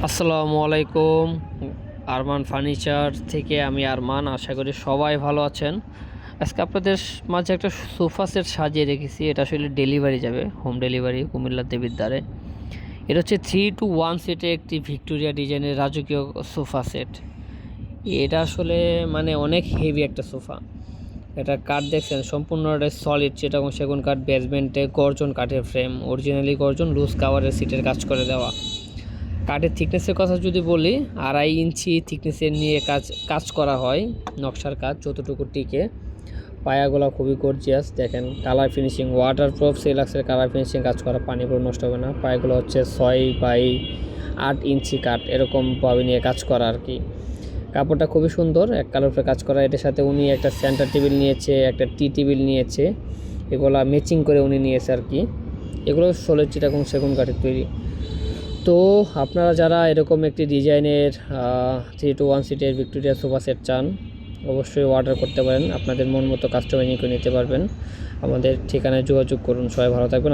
আসসালামু আলাইকুম। আরমান ফার্নিচার থেকে আমি আরমান। আশা করি সবাই ভালো আছেন। আজকে আপনাদের মাঝে একটা সোফা সেট সাজিয়ে রেখেছি। এটা আসলে ডেলিভারি যাবে, হোম ডেলিভারি কুমিল্লার দেবিদ্বারে। এটা হচ্ছে 3-to-1 সেটে একটি ভিক্টোরিয়া ডিজাইনের রাজকীয় সোফা সেট। এটা আসলে মানে অনেক হেভি একটা সোফা। এটা কাঠ দেখছেন সম্পূর্ণ সলিড চিটাগং সেগুন কাঠ, বেসমেন্টে গর্জন কাঠের ফ্রেম, অরিজিনালি গর্জন, লুজ কাভারের সিটের কাজ করে দেওয়া। কাঠের থিকনেসের কথা যদি বলি, 2.5 ইঞ্চি থিকনেসের নিয়ে কাজ করা হয়। নকশার কাজ যতটুকু টিকে। পায়াগুলো খুবই গর্জিয়াস, দেখেন কালার ফিনিশিং, ওয়াটারপ্রুফ সেলাক্সের কালার ফিনিশিং কাজ করা, পানি পুরো নষ্ট হবে না। পায়াগুলো হচ্ছে 6/8 ইঞ্চি কাঠ, এরকম ভাবে নিয়ে কাজ করা আর কি। কাপড়টা খুবই সুন্দর, এক কালার উপরে কাজ করা। এটার সাথে উনি একটা সেন্টার টেবিল নিয়েছে, একটা টি টেবিল নিয়েছে, এগুলা ম্যাচিং করে উনি নিয়েছে আর কি। এগুলো 16 চিটাগং সেগুন কাঠের তৈরি। তো আপনারা যারা এরকম একটি ডিজাইনের 3-to-1 সিটের ভিক্টোরিয়া সোফা সেট চান, অবশ্যই অর্ডার করতে পারেন। আপনাদের মন মতো কাস্টমাইজিং করে নিতে পারবেন। আমাদের ঠিকানায় যোগাযোগ করুন। সবাই ভালো থাকবেন।